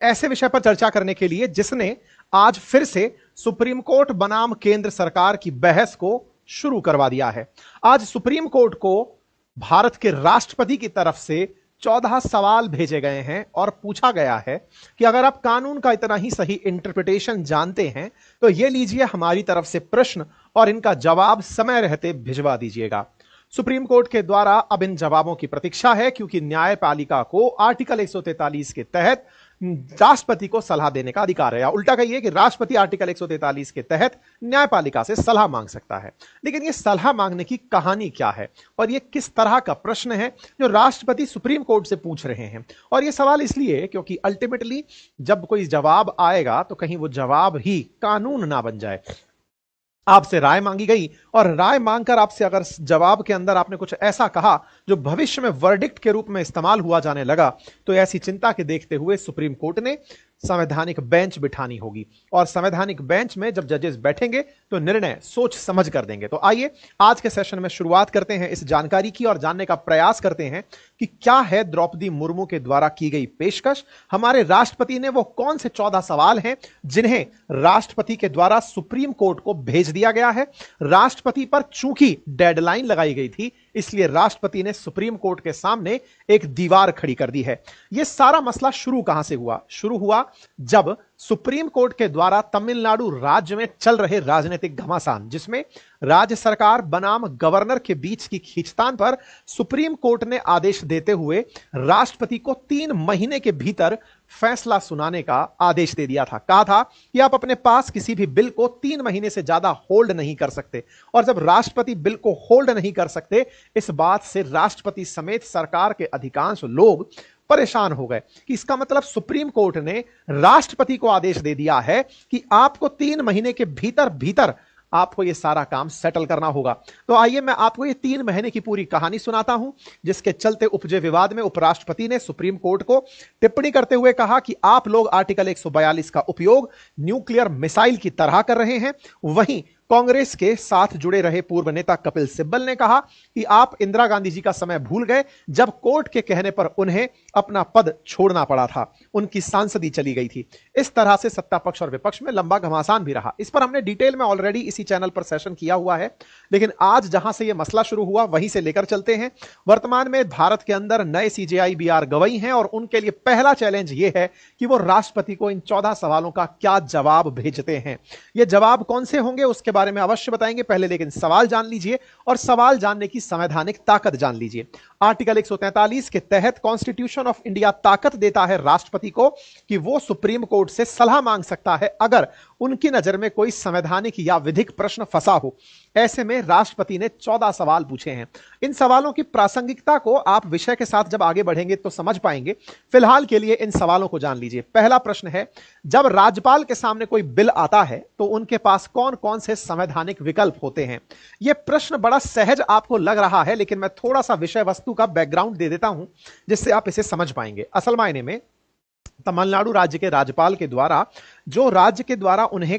ऐसे विषय पर चर्चा करने के लिए जिसने आज फिर से सुप्रीम कोर्ट बनाम केंद्र सरकार की बहस को शुरू करवा दिया है। आज सुप्रीम कोर्ट को भारत के राष्ट्रपति की तरफ से 14 सवाल भेजे गए हैं और पूछा गया है कि अगर आप कानून का इतना ही सही इंटरप्रिटेशन जानते हैं तो ये लीजिए हमारी तरफ से प्रश्न और इनका जवाब समय रहते भिजवा दीजिएगा। सुप्रीम कोर्ट के द्वारा अब इन जवाबों की प्रतीक्षा है, क्योंकि न्यायपालिका को आर्टिकल 143 के तहत राष्ट्रपति को सलाह देने का अधिकार है, या उल्टा कहिए कि राष्ट्रपति आर्टिकल 143 के तहत न्यायपालिका से सलाह मांग सकता है। लेकिन यह सलाह मांगने की कहानी क्या है और यह किस तरह का प्रश्न है जो राष्ट्रपति सुप्रीम कोर्ट से पूछ रहे हैं? और यह सवाल इसलिए क्योंकि अल्टीमेटली जब कोई जवाब आएगा तो कहीं वो जवाब ही कानून ना बन जाए। आपसे राय मांगी गई और राय मांगकर आपसे अगर जवाब के अंदर आपने कुछ ऐसा कहा जो भविष्य में वर्डिक्ट के रूप में इस्तेमाल हुआ जाने लगा, तो ऐसी चिंता के देखते हुए सुप्रीम कोर्ट ने संवैधानिक बेंच बिठानी होगी, और संवैधानिक बेंच में जब जजेस बैठेंगे तो निर्णय सोच समझ कर देंगे। तो आइए आज के सेशन में शुरुआत करते हैं इस जानकारी की और जानने का प्रयास करते हैं कि क्या है द्रौपदी मुर्मू के द्वारा की गई पेशकश। हमारे राष्ट्रपति ने वो कौन से 14 सवाल हैं जिन्हें राष्ट्रपति के द्वारा सुप्रीम कोर्ट को भेज दिया गया है। राष्ट्रपति पर चूंकि डेडलाइन लगाई गई थी, इसलिए राष्ट्रपति ने सुप्रीम कोर्ट के सामने एक दीवार खड़ी कर दी है। यह सारा मसला शुरू कहां से हुआ? शुरू हुआ जब सुप्रीम कोर्ट के द्वारा तमिलनाडु राज्य में चल रहे राजनीतिक घमासान, जिसमें राज्य सरकार बनाम गवर्नर के बीच की खींचतान पर सुप्रीम कोर्ट ने आदेश देते हुए राष्ट्रपति को 3 महीने के भीतर फैसला सुनाने का आदेश दे दिया था। कहा था कि आप अपने पास किसी भी बिल को 3 महीने से ज्यादा होल्ड नहीं कर सकते। और जब राष्ट्रपति बिल को होल्ड नहीं कर सकते, इस बात से राष्ट्रपति समेत सरकार के अधिकांश लोग परेशान हो गए कि इसका मतलब सुप्रीम कोर्ट ने राष्ट्रपति को आदेश दे दिया है कि आपको 3 महीने के भीतर भीतर आपको यह सारा काम सेटल करना होगा। तो आइए मैं आपको ये 3 महीने की पूरी कहानी सुनाता हूं, जिसके चलते उपजे विवाद में उपराष्ट्रपति ने सुप्रीम कोर्ट को टिप्पणी करते हुए कहा कि आप लोग आर्टिकल 142 का उपयोग न्यूक्लियर मिसाइल की तरह कर रहे हैं। वहीं कांग्रेस के साथ जुड़े रहे पूर्व नेता कपिल सिब्बल ने कहा कि आप इंदिरा गांधी जी का समय भूल गए, जब कोर्ट के कहने पर उन्हें अपना पद छोड़ना पड़ा था, उनकी सांसदी चली गई थी। इस तरह से सत्ता पक्ष और विपक्ष में लंबा घमासान भी रहा। इस पर हमने डिटेल में ऑलरेडी इसी चैनल पर सेशन किया हुआ है, लेकिन आज जहां से यह मसला शुरू हुआ वहीं से लेकर चलते हैं। वर्तमान में भारत के अंदर नए सीजेआई बीआर गवई हैं और उनके लिए पहला चैलेंज यह है कि वो राष्ट्रपति को इन 14 सवालों का क्या जवाब भेजते हैं। ये जवाब कौन से होंगे उसके बारे में अवश्य बताएंगे, पहले लेकिन सवाल जान लीजिए और सवाल जानने की संवैधानिक ताकत जान लीजिए। आर्टिकल 143 के तहत कॉन्स्टिट्यूशन ऑफ इंडिया ताकत देता है राष्ट्रपति को कि वो सुप्रीम कोर्ट से सलाह मांग सकता है अगर उनकी नजर में कोई संवैधानिक या विधिक प्रश्न फंसा हो। ऐसे में राष्ट्रपति ने 14 सवाल पूछे हैं। इन सवालों की प्रासंगिकता को आप विषय के साथ जब आगे बढ़ेंगे तो समझ पाएंगे। फिलहाल के लिए इन सवालों को जान लीजिए। पहला प्रश्न है, जब राज्यपाल के सामने कोई बिल आता है तो उनके पास कौन कौन से संवैधानिक विकल्प होते हैं? यह प्रश्न बड़ा सहज आपको लग रहा है, लेकिन मैं थोड़ा सा विषय वस्तु का बैकग्राउंड दे देता हूं जिससे आप इसे समझ पाएंगे। असल मायने में तमिलनाडु राज्य के राज्यपाल के द्वारा जो राज्य के द्वारा उन्हें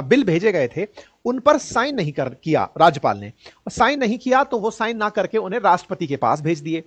बिल भेजे गए थे उन पर साइन नहीं किया राज्यपाल ने, और साइन नहीं किया तो वो साइन ना करके उन्हें राष्ट्रपति के पास भेज दिए।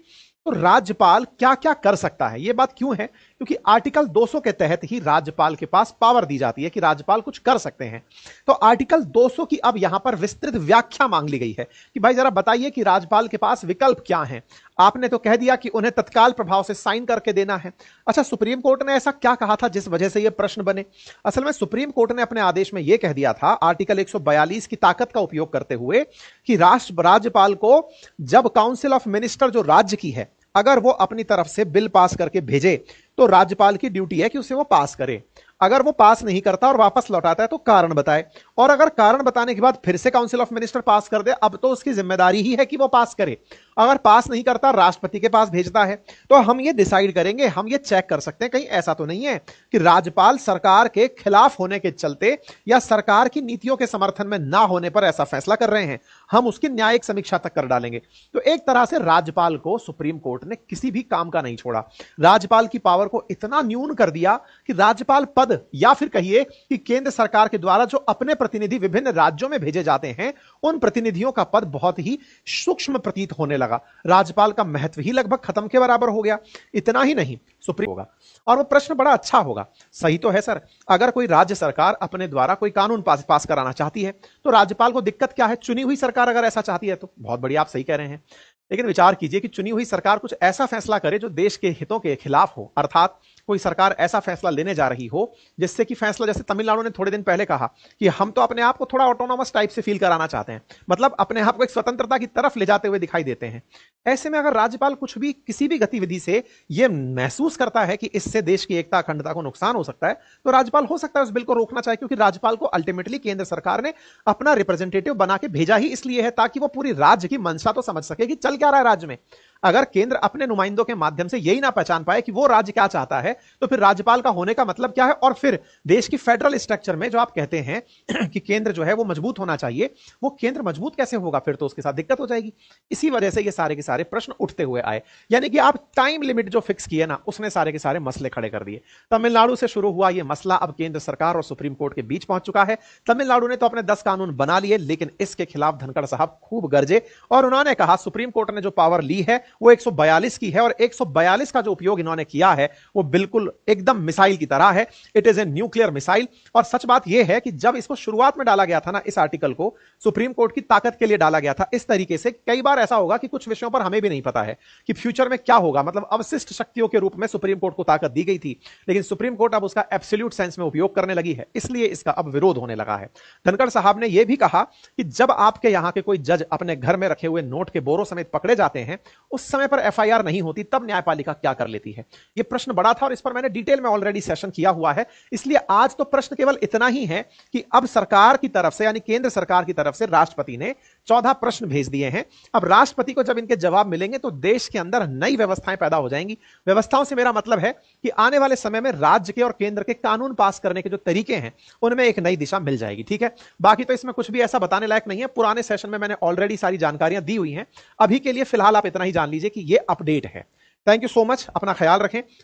तो राज्यपाल क्या क्या कर सकता है? यह बात क्यों है? क्योंकि आर्टिकल 200 के तहत ही राज्यपाल के पास पावर दी जाती है कि राज्यपाल कुछ कर सकते हैं। तो आर्टिकल 200 की अब यहां पर विस्तृत व्याख्या मांग ली गई है कि भाई जरा बताइए कि राज्यपाल के पास विकल्प क्या हैं। आपने तो कह दिया कि उन्हें तत्काल प्रभाव से साइन करके देना है। अच्छा, सुप्रीम कोर्ट ने ऐसा क्या कहा था जिस वजह से यह प्रश्न बने? असल में सुप्रीम कोर्ट ने अपने आदेश में यह कह दिया था आर्टिकल 142 की ताकत का उपयोग करते हुए कि राज्यपाल को जब काउंसिल ऑफ मिनिस्टर जो राज्य की है, अगर वो अपनी तरफ से बिल पास करके भेजे तो राज्यपाल की ड्यूटी है कि उसे वो पास करे। अगर वो पास नहीं करता और वापस लौटाता है तो कारण बताए, और अगर कारण बताने के बाद फिर से काउंसिल ऑफ मिनिस्टर पास कर दे, अब तो उसकी जिम्मेदारी ही है कि वो पास करे। अगर पास नहीं करता, राष्ट्रपति के पास भेजता है, तो हम ये डिसाइड करेंगे, हम ये चेक कर सकते हैं कहीं ऐसा तो नहीं है कि राज्यपाल सरकार के खिलाफ होने के चलते या सरकार की नीतियों के समर्थन में ना होने पर ऐसा फैसला कर रहे हैं। हम उसकी न्यायिक समीक्षा तक कर डालेंगे। तो एक तरह से राज्यपाल को सुप्रीम कोर्ट ने किसी भी काम का नहीं छोड़ा। राज्यपाल की पावर को इतना न्यून कर दिया कि राज्यपाल पद, या फिर कहिए कि केंद्र सरकार के द्वारा जो अपने प्रतिनिधि विभिन्न राज्यों में भेजे जाते हैं, उन प्रतिनिधियों का पद बहुत ही सूक्ष्म प्रतीत होने लगा। राज्यपाल का महत्व ही लगभग खत्म के बराबर हो गया। इतना ही नहीं, सुप्रीम होगा, और वो प्रश्न बड़ा अच्छा होगा। सही तो है सर, अगर कोई राज्य सरकार अपने द्वारा कोई कानून पास कराना चाहती है तो राज्यपाल को दिक्कत क्या है? चुनी हुई सरकार अगर ऐसा चाहती है तो बहुत बढ़िया, आप सही कह रहे हैं। लेकिन विचार कीजिए कि चुनी हुई सरकार कुछ ऐसा फैसला करे जो देश के हितों के खिलाफ हो, अर्थात कोई सरकार ऐसा फैसला लेने जा रही हो जिससे कि फैसला, जैसे तमिलनाडु ने थोड़े दिन पहले कहा कि हम तो अपने आप को थोड़ा ऑटोनॉमस टाइप से फील कराना चाहते हैं, मतलब अपने आप को एक स्वतंत्रता की तरफ ले जाते हुए दिखाई देते हैं। ऐसे में अगर राज्यपाल कुछ भी, किसी भी गतिविधि से यह महसूस करता है कि इससे देश की एकता अखंडता को नुकसान हो सकता है, तो राज्यपाल हो सकता है उस बिल को रोकना चाहे, क्योंकि राज्यपाल को अल्टीमेटली केंद्र सरकार ने अपना रिप्रेजेंटेटिव बना के भेजा ही इसलिए है ताकि वो पूरी राज्य की मंशा तो समझ सके कि चल क्या रहा है राज्य में। अगर केंद्र अपने नुमाइंदों के माध्यम से यही ना पहचान पाए कि वो राज्य क्या चाहता है, तो फिर राज्यपाल का होने का मतलब क्या है? और फिर देश की फेडरल स्ट्रक्चर में जो आप कहते हैं कि केंद्र जो है वो मजबूत होना चाहिए, वो केंद्र मजबूत कैसे होगा? फिर तो उसके साथ दिक्कत हो जाएगी। इसी वजह से ये सारे के सारे प्रश्न उठते हुए आए। यानी कि आप टाइम लिमिट जो फिक्स किए ना, उसने सारे के सारे मसले खड़े कर दिए। तमिलनाडु से शुरू हुआ ये मसला अब केंद्र सरकार और सुप्रीम कोर्ट के बीच पहुंच चुका है। तमिलनाडु ने तो अपने 10 कानून बना लिए, लेकिन इसके खिलाफ धनखड़ साहब खूब गरजे और उन्होंने कहा सुप्रीम कोर्ट ने जो पावर ली है वो 142 की है, और 142 का जो उपयोग इन्होंने किया है वो बिल्कुल एकदम मिसाइल की तरह है। It is a nuclear missile. और सच बात यह है कि जब इसको शुरुआत में डाला गया था ना, इस आर्टिकल को सुप्रीम कोर्ट की ताकत के लिए डाला गया था। इस तरीके से कई बार ऐसा होगा कि कुछ विषयों पर हमें भी नहीं पता है कि फ्यूचर में क्या होगा, मतलब अवशिष्ट शक्तियों के रूप में सुप्रीम कोर्ट को ताकत दी गई थी, लेकिन सुप्रीम कोर्ट अब उसका एब्सोल्यूट सेंस में उपयोग करने लगी है, इसलिए इसका अब विरोध होने लगा है। धनखड़ साहब ने यह भी कहा कि जब आपके यहां के कोई जज अपने घर में रखे हुए नोट के बोरों समेत पकड़े जाते हैं, उस समय पर एफआईआर नहीं होती, तब न्यायपालिका क्या कर लेती है? यह प्रश्न बड़ा था और इस पर मैंने डिटेल में ऑलरेडी सेशन किया हुआ है, इसलिए आज तो प्रश्न केवल इतना ही है कि अब सरकार की तरफ से, यानी केंद्र सरकार की तरफ से राष्ट्रपति ने 14 प्रश्न भेज दिए हैं। अब राष्ट्रपति को जब इनके जवाब मिलेंगे तो देश के अंदर नई व्यवस्थाएं पैदा हो जाएंगी। व्यवस्थाओं से मेरा मतलब है कि आने वाले समय में राज्य के और केंद्र के कानून पास करने के जो तरीके हैं उनमें एक नई दिशा मिल जाएगी। ठीक है, बाकी तो इसमें कुछ भी ऐसा बताने लायक नहीं है, पुराने सेशन में मैंने ऑलरेडी सारी जानकारियां दी हुई हैं। अभी के लिए फिलहाल आप इतना ही जान लीजिए कि यह अपडेट है। थैंक यू सो मच, अपना ख्याल रखें।